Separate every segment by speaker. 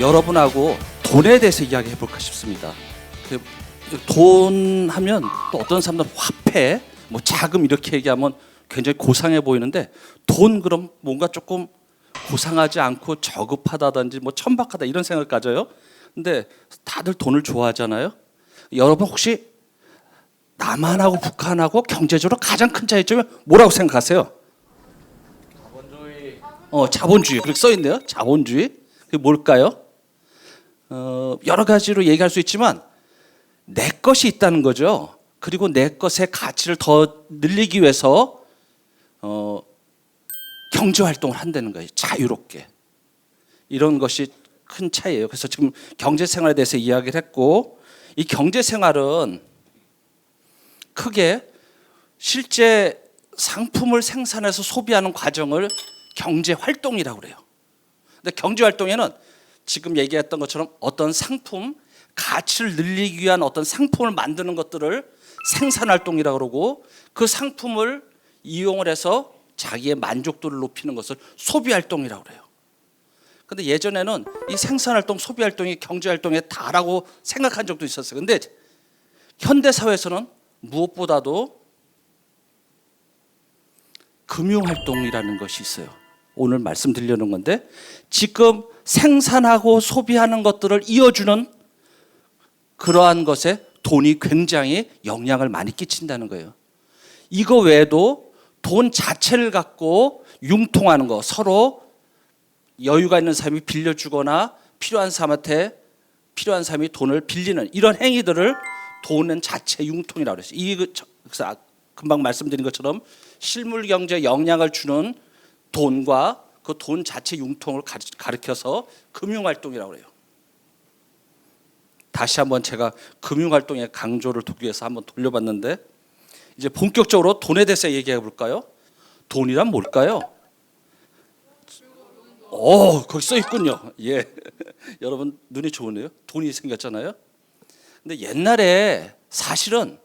Speaker 1: 여러분하고 돈에 대해서 이야기해 볼까 싶습니다. 돈 하면 또 어떤 사람들은 화폐, 뭐 자금 이렇게 얘기하면 굉장히 고상해 보이는데, 돈 그럼 뭔가 조금 고상하지 않고 저급하다든지 뭐 천박하다 이런 생각을 가져요. 근데 다들 돈을 좋아하잖아요. 여러분 혹시 남한하고 북한하고 경제적으로 가장 큰 차이점이 뭐라고 생각하세요?
Speaker 2: 자본주의.
Speaker 1: 자본주의. 그렇게 써 있네요. 자본주의. 그게 뭘까요? 여러 가지로 얘기할 수 있지만 내 것이 있다는 거죠. 그리고 내 것의 가치를 더 늘리기 위해서 경제 활동을 한다는 거예요. 자유롭게. 이런 것이 큰 차이예요. 그래서 지금 경제 생활에 대해서 이야기를 했고, 이 경제 생활은 크게 실제 상품을 생산해서 소비하는 과정을 경제 활동이라고 그래요. 근데 경제 활동에는 지금 얘기했던 것처럼 어떤 상품, 가치를 늘리기 위한 어떤 상품을 만드는 것들을 생산 활동이라고 그러고, 그 상품을 이용을 해서 자기의 만족도를 높이는 것을 소비 활동이라고 그래요. 근데 예전에는 이 생산 활동, 소비 활동이 경제 활동에 다라고 생각한 적도 있었어요. 근데 현대 사회에서는 무엇보다도 금융 활동이라는 것이 있어요. 오늘 말씀드리려는 건데, 지금 생산하고 소비하는 것들을 이어주는 그러한 것에 돈이 굉장히 영향을 많이 끼친다는 거예요. 이거 외에도 돈 자체를 갖고 융통하는 거, 서로 여유가 있는 사람이 빌려주거나 필요한 사람이 돈을 빌리는 이런 행위들을 돈은 자체 융통이라고 그랬어요. 그래서 금방 말씀드린 것처럼 실물 경제에 영향을 주는 돈과 그 돈 자체 융통을 가리켜서 금융활동이라고 그래요. 다시 한번 제가 금융활동의 강조를 두기 위해서 한번 돌려봤는데, 이제 본격적으로 돈에 대해서 얘기해 볼까요? 돈이란 뭘까요? 거기 써 있군요. 예, 여러분 눈이 좋으네요. 돈이 생겼잖아요. 근데 옛날에 사실은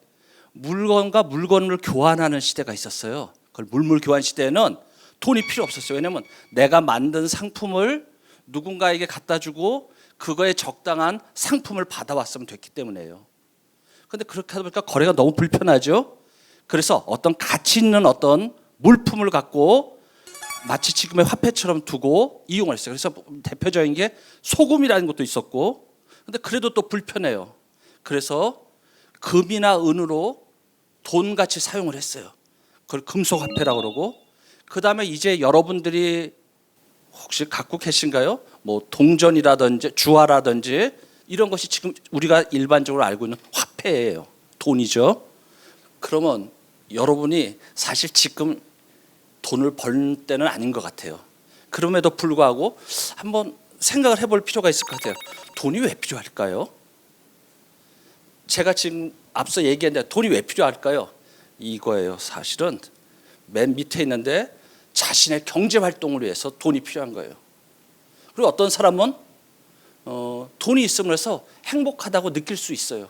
Speaker 1: 물건과 물건을 교환하는 시대가 있었어요. 그걸 물물 교환 시대에는 돈이 필요 없었어요. 왜냐하면 내가 만든 상품을 누군가에게 갖다 주고 그거에 적당한 상품을 받아왔으면 됐기 때문에요. 그런데 그렇게 하다 보니까 거래가 너무 불편하죠. 그래서 어떤 가치 있는 어떤 물품을 갖고 마치 지금의 화폐처럼 두고 이용을 했어요. 그래서 대표적인 게 소금이라는 것도 있었고, 근데 그래도 또 불편해요. 그래서 금이나 은으로 돈같이 사용을 했어요. 그걸 금속화폐라고 그러고, 그 다음에 이제 여러분들이 혹시 갖고 계신가요? 뭐 동전이라든지 주화라든지 이런 것이 지금 우리가 일반적으로 알고 있는 화폐예요. 돈이죠. 그러면 여러분이 사실 지금 돈을 벌 때는 아닌 것 같아요. 그럼에도 불구하고 한번 생각을 해볼 필요가 있을 것 같아요. 돈이 왜 필요할까요? 제가 지금 앞서 얘기했는데 돈이 왜 필요할까요? 이거예요. 사실은 맨 밑에 있는데 자신의 경제 활동을 위해서 돈이 필요한 거예요. 그리고 어떤 사람은 돈이 있음으로 해서 행복하다고 느낄 수 있어요.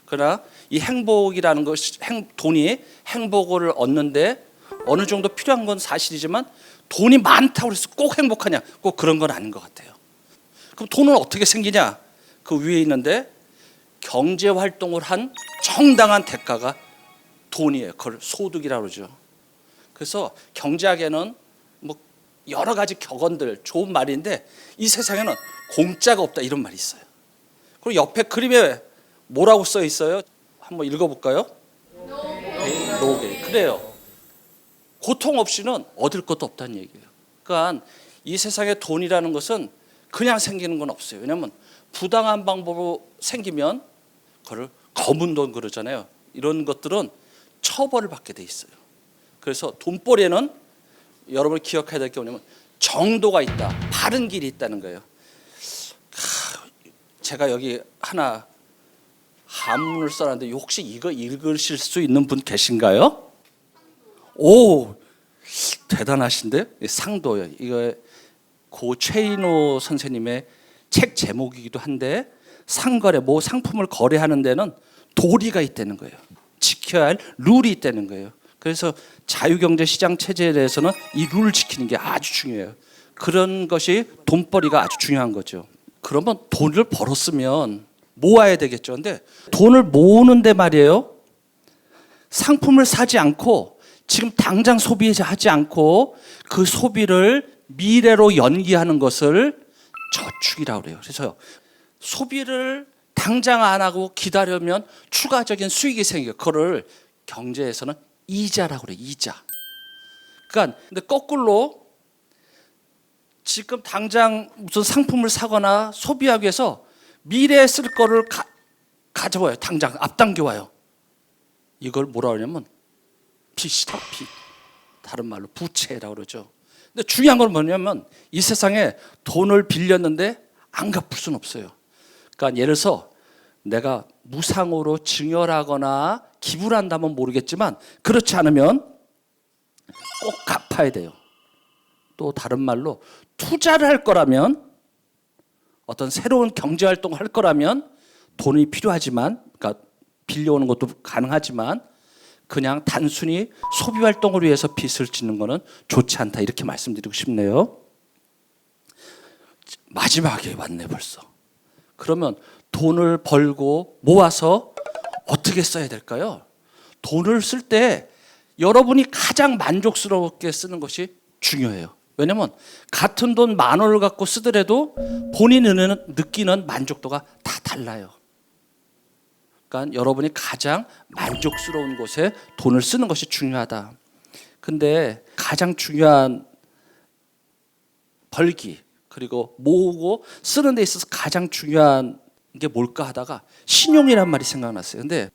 Speaker 1: 그러나 이 행복이라는 것이, 돈이 행복을 얻는데 어느 정도 필요한 건 사실이지만 돈이 많다고 해서 꼭 행복하냐? 꼭 그런 건 아닌 것 같아요. 그럼 돈은 어떻게 생기냐? 그 위에 있는데 경제 활동을 한 정당한 대가가 돈이에요. 그걸 소득이라고 그러죠. 그래서 경제학에는 뭐 여러 가지 격언들, 좋은 말인데 이 세상에는 공짜가 없다 이런 말이 있어요. 그리고 옆에 그림에 뭐라고 써 있어요? 한번 읽어볼까요? 노게. 그래요. 고통 없이는 얻을 것도 없다는 얘기예요. 그러니까 이 세상에 돈이라는 것은 그냥 생기는 건 없어요. 왜냐하면 부당한 방법으로 생기면 그걸 검은 돈 그러잖아요. 이런 것들은 처벌을 받게 돼 있어요. 그래서 돈벌이에는 여러분이 기억해야 될 게 뭐냐면 정도가 있다, 바른 길이 있다는 거예요. 제가 여기 하나 한문을 써놨는데 혹시 이거 읽으실 수 있는 분 계신가요? 오, 대단하신데? 상도요. 이거 고 최인호 선생님의 책 제목이기도 한데, 상거래, 뭐 상품을 거래하는 데는 도리가 있다는 거예요. 지켜야 할 룰이 있다는 거예요. 그래서 자유경제 시장 체제에 대해서는 이 룰을 지키는 게 아주 중요해요. 그런 것이 돈벌이가 아주 중요한 거죠. 그러면 돈을 벌었으면 모아야 되겠죠. 근데 돈을 모으는데 말이에요. 상품을 사지 않고 지금 당장 소비하지 않고 그 소비를 미래로 연기하는 것을 저축이라고 그래요. 그래서 소비를 당장 안 하고 기다려면 추가적인 수익이 생겨요. 그거를 경제에서는 이자라고 그래요. 이자. 그러니까 근데 거꾸로 지금 당장 무슨 상품을 사거나 소비하기 위해서 미래에 쓸 거를 가져와요. 당장 앞당겨 와요. 이걸 뭐라 그러냐면 빚이다. 빚. 다른 말로 부채라고 그러죠. 근데 중요한 건 뭐냐면 이 세상에 돈을 빌렸는데 안 갚을 수는 없어요. 그러니까 예를 들어서 내가 무상으로 증여하거나 기부를 한다면 모르겠지만 그렇지 않으면 꼭 갚아야 돼요. 또 다른 말로 투자를 할 거라면 어떤 새로운 경제활동을 할 거라면 돈이 필요하지만 그러니까 빌려오는 것도 가능하지만 그냥 단순히 소비활동을 위해서 빚을 짓는 거는 좋지 않다 이렇게 말씀드리고 싶네요. 마지막에 왔네 벌써. 그러면 돈을 벌고 모아서 어떻게 써야 될까요? 돈을 쓸 때 여러분이 가장 만족스럽게 쓰는 것이 중요해요. 왜냐하면 같은 돈 10,000원을 갖고 쓰더라도 본인이 느끼는 만족도가 다 달라요. 그러니까 여러분이 가장 만족스러운 곳에 돈을 쓰는 것이 중요하다. 근데 가장 중요한 벌기 그리고 모으고 쓰는 데 있어서 가장 중요한 게 뭘까 하다가 신용이란 말이 생각났어요. 근데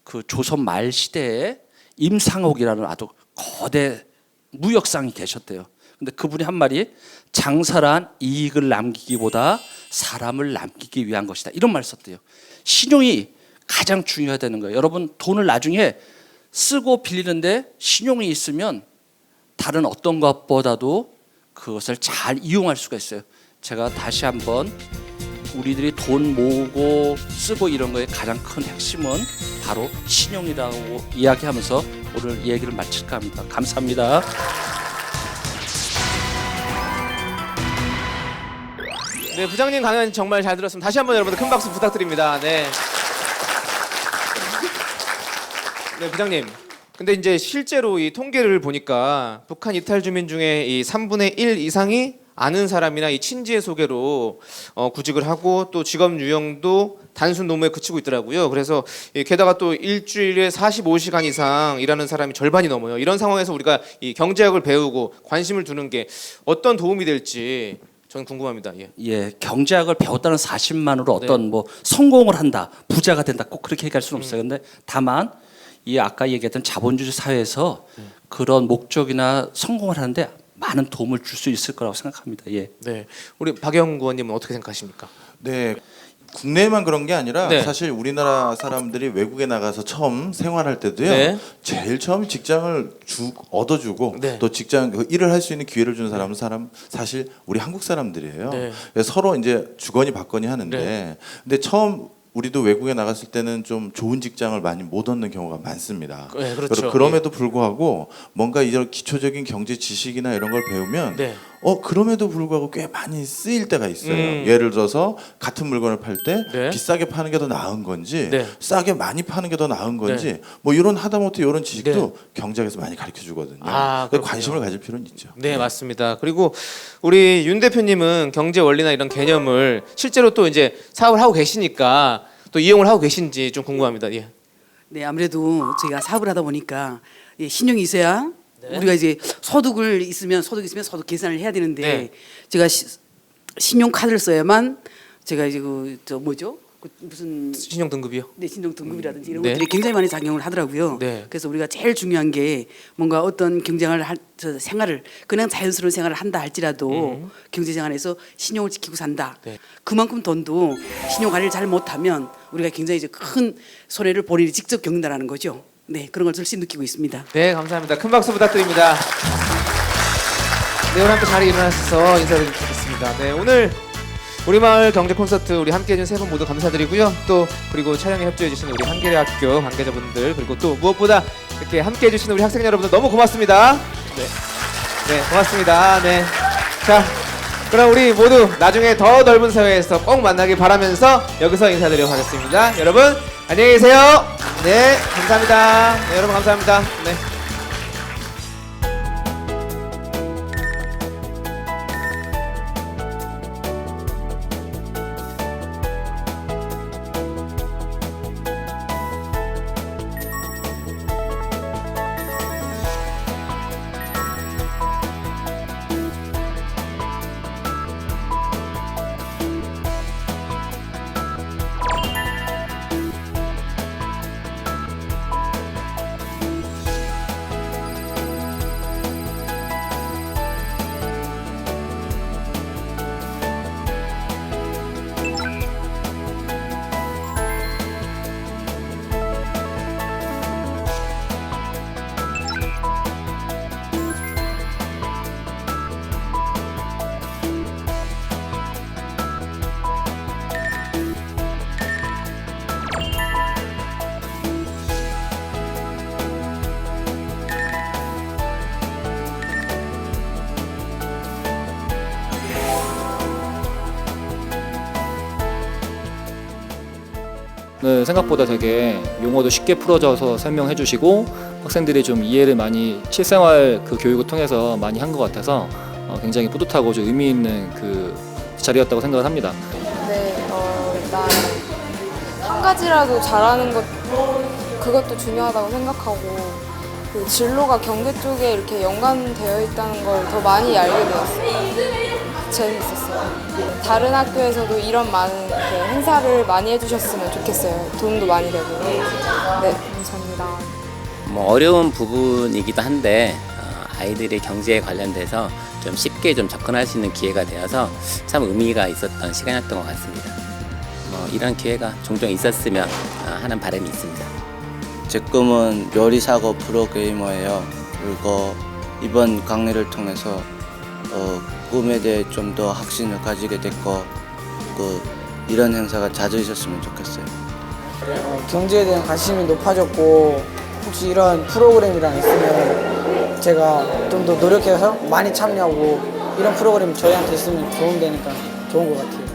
Speaker 1: 그 조선 말 시대에 임상옥이라는 아주 거대 무역상이 계셨대요. 근데 그분이 한 말이 장사란 이익을 남기기보다 사람을 남기기 위한 것이다. 이런 말을 썼대요. 신용이 가장 중요하다는 거예요. 여러분 돈을 나중에 쓰고 빌리는데 신용이 있으면 다른 어떤 것보다도 그것을 잘 이용할 수가 있어요. 제가 다시 한번 우리들이 돈 모으고 쓰고 이런 거의 가장 큰 핵심은 바로 신용이라고 이야기하면서 오늘 얘기를 마칠까 합니다. 감사합니다.
Speaker 2: 네, 부장님 강연 정말 잘 들었습니다. 다시 한번 여러분들 큰 박수 부탁드립니다. 네. 네, 부장님. 근데 이제 실제로 이 통계를 보니까 북한 이탈 주민 중에 이 3분의 1 이상이 아는 사람이나 이 친지의 소개로 구직을 하고 또 직업 유형도 단순 노무에 그치고 있더라고요. 그래서 게다가 또 일주일에 45시간 이상 일하는 사람이 절반이 넘어요. 이런 상황에서 우리가 이 경제학을 배우고 관심을 두는 게 어떤 도움이 될지 저는 궁금합니다.
Speaker 1: 예, 경제학을 배웠다는 사실만으로 어떤 뭐 성공을 한다, 부자가 된다 꼭 그렇게 얘기할 수는 없어요. 근데 다만 이 아까 얘기했던 자본주의 사회에서 그런 목적이나 성공을 하는데 많은 도움을 줄 수 있을 거라고 생각합니다. 예.
Speaker 2: 네, 우리 박영구 의원님은 어떻게 생각하십니까?
Speaker 3: 네. 국내에만 그런 게 아니라
Speaker 2: 네.
Speaker 3: 사실 우리나라 사람들이 외국에 나가서 처음 생활할 때도요.
Speaker 2: 네.
Speaker 3: 제일 처음 직장을 얻어주고
Speaker 2: 네.
Speaker 3: 또 직장 일을 할 수 있는 기회를 주는 사람은 사실 우리 한국 사람들이에요.
Speaker 2: 네.
Speaker 3: 그래서 서로 이제 주거니 받거니 하는데
Speaker 2: 네.
Speaker 3: 근데 처음 우리도 외국에 나갔을 때는 좀 좋은 직장을 많이 못 얻는 경우가 많습니다.
Speaker 2: 네, 그렇죠.
Speaker 3: 그럼에도 불구하고 뭔가 이런 기초적인 경제 지식이나 이런 걸 배우면
Speaker 2: 네.
Speaker 3: 그럼에도 불구하고 꽤 많이 쓰일 때가 있어요. 예를 들어서 같은 물건을 팔 때
Speaker 2: 네.
Speaker 3: 비싸게 파는 게 더 나은 건지
Speaker 2: 네.
Speaker 3: 싸게 많이 파는 게 더 나은 건지 뭐 이런 하다못해 이런 지식도
Speaker 2: 네.
Speaker 3: 경제학에서 많이 가르쳐 주거든요.
Speaker 2: 아,
Speaker 3: 그래서
Speaker 2: 그렇군요.
Speaker 3: 관심을 가질 필요는 있죠.
Speaker 2: 네, 맞습니다. 그리고 우리 윤 대표님은 경제 원리나 이런 개념을 실제로 또 이제 사업을 하고 계시니까 또 이용을 하고 계신지 좀 궁금합니다. 예.
Speaker 4: 네, 아무래도 저희가 사업을 하다 보니까 신용이 있어야 우리가 이제 소득 있으면 소득 계산을 해야 되는데
Speaker 2: 네.
Speaker 4: 제가 신용카드를 써야만 제가 이제 무슨
Speaker 2: 신용 등급이요?
Speaker 4: 네, 신용 등급이라든지 이런
Speaker 2: 네.
Speaker 4: 것들이 굉장히 많이 작용을 하더라고요.
Speaker 2: 네.
Speaker 4: 그래서 우리가 제일 중요한 게 뭔가 어떤 생활을 그냥 자연스러운 생활을 한다 할지라도 경제 생활에서 신용을 지키고 산다.
Speaker 2: 네.
Speaker 4: 그만큼 돈도 신용 관리를 잘 못하면 우리가 굉장히 이제 큰 손해를 본인이 직접 겪는다라는 거죠. 네, 그런 걸 절실히 느끼고 있습니다.
Speaker 2: 네, 감사합니다. 큰 박수 부탁드립니다. 네, 오늘 함께 자리에 일어나셔서 인사드리겠습니다. 네, 오늘 우리마을 경제 콘서트 우리 함께해 주신 세 분 모두 감사드리고요. 또 그리고 촬영에 협조해 주신 우리 한계대학교 관계자분들 그리고 또 무엇보다 이렇게 함께해 주신 우리 학생 여러분들 너무 고맙습니다. 네, 고맙습니다. 네, 자 그럼 우리 모두 나중에 더 넓은 사회에서 꼭 만나길 바라면서 여기서 인사드리도록 하겠습니다. 여러분 안녕히 계세요. 네, 감사합니다. 네, 여러분 감사합니다. 네.
Speaker 5: 네, 생각보다 되게 용어도 쉽게 풀어져서 설명해 주시고 학생들이 좀 이해를 많이 실생활 그 교육을 통해서 많이 한 것 같아서 굉장히 뿌듯하고 좀 의미 있는 그 자리였다고 생각을 합니다.
Speaker 6: 네, 일단 한 가지라도 잘하는 것 그것도 중요하다고 생각하고 그 진로가 경제 쪽에 이렇게 연관되어 있다는 걸 더 많이 알게 되었어요. 재밌었어요. 다른 학교에서도 이런 많은 이렇게 행사를 많이 해주셨으면 좋겠어요. 도움도 많이 되고. 네, 감사합니다.
Speaker 7: 뭐 어려운 부분이기도 한데 아이들이 경제에 관련돼서 좀 쉽게 좀 접근할 수 있는 기회가 되어서 참 의미가 있었던 시간이었던 것 같습니다. 뭐 이런 기회가 종종 있었으면 하는 바람이 있습니다.
Speaker 8: 제 꿈은 요리사고 프로게이머예요. 그리고 이번 강의를 통해서 꿈에 대해 좀 더 확신을 가지게 됐고 이런 행사가 자주 있었으면 좋겠어요.
Speaker 9: 경제에 대한 관심이 높아졌고 혹시 이런 프로그램이랑 있으면 제가 좀 더 노력해서 많이 참여하고 이런 프로그램이 저희한테 있으면 도움되니까 좋은 것 같아요.